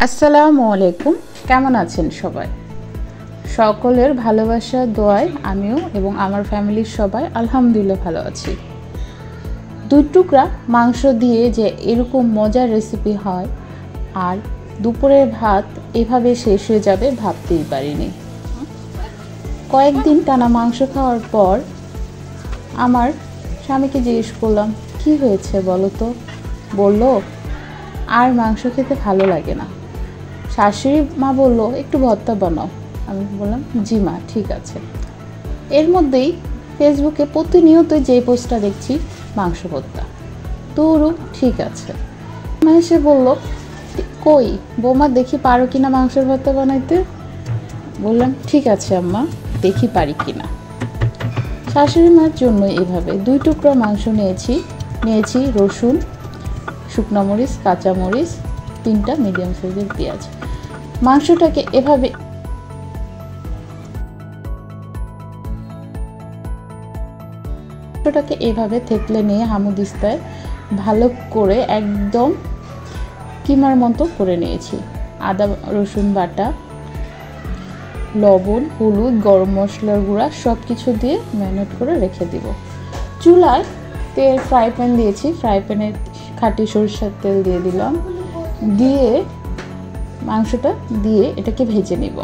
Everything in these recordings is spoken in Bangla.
আসসালামু আলাইকুম। কেমন আছেন সবাই? সকলের ভালোবাসা দোয়ায় আমিও এবং আমার ফ্যামিলির সবাই আলহামদুলিল্লাহ ভালো আছি। 2 টুকরা মাংস দিয়ে যে এরকম মজার রেসিপি হয় আর দুপুরের ভাত এভাবে শেষ হয়ে যাবে ভাবতেই পারিনি। কয়েকদিন টানা মাংস খাওয়ার পর আমার স্বামীকে জিজ্ঞেস করলাম, কি হয়েছে বলো তো? বলল, আর মাংস খেতে ভালো লাগে না। শাশুড়ি মা বলল, একটু ভর্তা বানাও। আমি বললাম, জি মা, ঠিক আছে। এর মধ্যেই ফেসবুকে প্রতিনিয়ত যে পোস্টটা দেখছি মাংস ভর্তা, তোরও ঠিক আছে। মা এসে বলল, কই বৌমা, দেখি পারো কিনা মাংসের ভর্তা বানাইতে। বললাম, ঠিক আছে আম্মা, দেখি পারি কিনা। শাশুড়ি মার জন্য এভাবে 2 টুকরা মাংস নিয়েছি রসুন, শুকনো মরিচ, কাঁচামরিচ, 3টা মিডিয়াম সাইজের পেঁয়াজ। মাংসটাকে এভাবে থেতলে নিয়ে হামুদিস্তায় ভালো করে একদম কিমার মতো করে নিয়েছি। আদা রসুন বাটা, লবণ, হলুদ, গরম মশলার গুঁড়া সব কিছু দিয়ে ম্যারিনেট করে রেখে দিব। চুলায় ফ্রাই প্যান দিয়েছি, ফ্রাই প্যানে খাঁটি সরষের তেল দিয়ে দিলাম, দিয়ে মাংসটা দিয়ে এটাকে ভেজে নেব।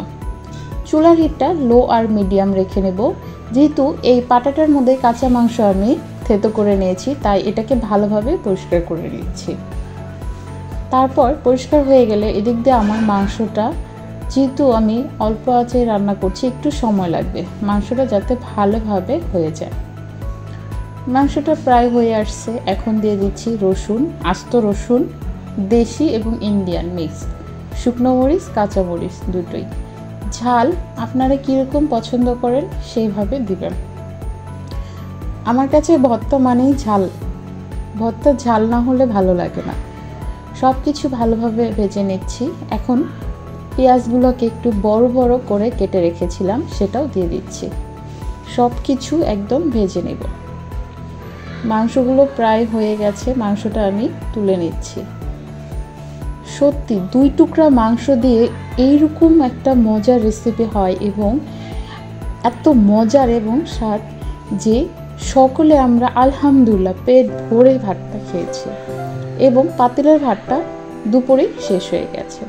চুলার হিটটা লো আর মিডিয়াম রেখে নেব। যেহেতু এই পাটাটার মধ্যে কাঁচা মাংস আমি থেতো করে নিয়েছি, তাই এটাকে ভালোভাবে পরিষ্কার করে নিচ্ছি। তারপর পরিষ্কার হয়ে গেলে এদিক দিয়ে আমার মাংসটা, যেহেতু আমি অল্প আঁচে রান্না করছি, একটু সময় লাগবে মাংসটা যাতে ভালোভাবে হয়ে যায়। মাংসটা প্রায় হয়ে আসছে। এখন দিয়ে দিচ্ছি রসুন, আস্ত রসুন, দেশি এবং ইন্ডিয়ান মিক্স, শুকনো মরিচ, কাঁচামরিচ দুটোই। ঝাল আপনারা কীরকম পছন্দ করেন সেইভাবে দিবেন। আমার কাছে ভর্তা মানেই ঝাল, ভর্তা ঝাল না হলে ভালো লাগে না। সব কিছু ভালোভাবে ভেজে নিচ্ছি। এখন পেঁয়াজগুলোকে একটু বড় বড় করে কেটে রেখেছিলাম, সেটাও দিয়ে দিচ্ছি। সব কিছু একদম ভেজে নেব। মাংসগুলো প্রায় হয়ে গেছে, মাংসটা আমি তুলে নিচ্ছি। সত্যি 2 টুকরা মাংস দিয়ে এইরকম একটা মজার রেসিপি হয় এবং এত মজার এবং স্বাদ যে সকলে আমরা আলহামদুলিল্লাহ পেট ভরে ভাতটা খেয়েছি এবং পাতিলের ভাতটা দুপুরেই শেষ হয়ে গেছে।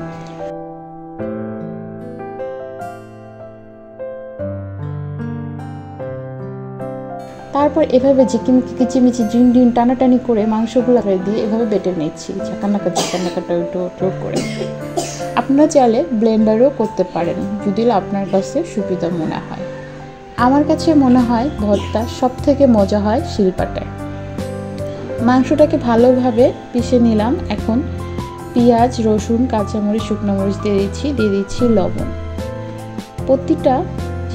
তারপর এভাবে ঝিকিমিকি কিচিমিচি ডিম টানাটানি করে মাংসগুলো দিয়ে এভাবে বেটে নিচ্ছি, ঝাঁকানাকা করে। আপনারা চাইলে ব্লেন্ডারও করতে পারেন, যদি আপনার কাছে সুবিধা মনে হয়। আমার কাছে মনে হয় ভর্তা সব থেকে মজা হয় শিলপাটায়। মাংসটাকে ভালোভাবে পিষে নিলাম। এখন পেঁয়াজ, রসুন, কাঁচামরিচ, শুকনো মরিচ দিয়ে দিচ্ছি লবণ। প্রতিটা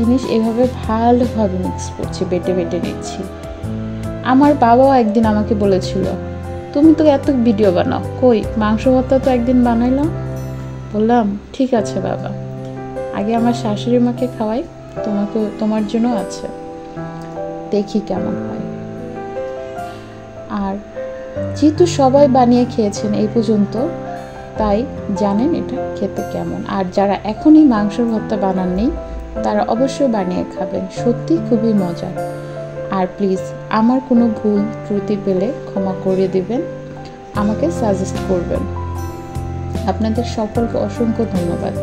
জিনিস এভাবে ভালোভাবে মিক্স করছি, বেটে নিচ্ছি। আমার বাবাও একদিন আমাকে বলেছিল, তুমি তো এত ভিডিও বানাও, কই মাংস ভর্তা তো একদিন বানাইলাম। বললাম, ঠিক আছে বাবা, আগে আমার শাশুড়ি মাকে খাওয়াই, তোমার জন্য আছে, দেখি কেমন হয়। আর যেহেতু সবাই বানিয়ে খেয়েছেন এই পর্যন্ত, তাই জানেন এটা খেতে কেমন। আর যারা এখনই মাংসের ভর্তা বানাননি, তারা অবশ্যই বানিয়ে খাবেন, সত্যি খুবই মজার। আর প্লিজ আমার কোনো ভুল ত্রুটি পেলে ক্ষমা করে দিবেন, আমাকে সাজেস্ট করবেন। আপনাদের সকলকে অসংখ্য ধন্যবাদ।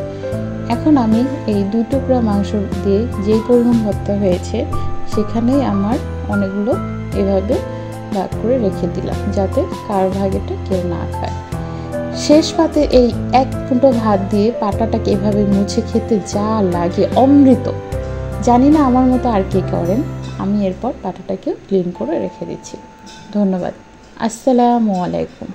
এখন আমি এই 2 টুকরা মাংস দিয়ে যে পরিমাণ ভর্তা হয়েছে, সেখানেই আমার অনেকগুলো এভাবে ভাগ করে রেখে দিলাম, যাতে কার ভাগেটা কেউ না খায়। শেষ পাতে এই 1 মুঠো ভাত দিয়ে পাটাটাকে এভাবে মুছে খেতে যা লাগে অমৃত। জানি না আমার মতো আর কে করেন। আমি এরপর পাটাটাকে ক্লিন করে রেখে দিচ্ছি। ধন্যবাদ। আসসালামু আলাইকুম।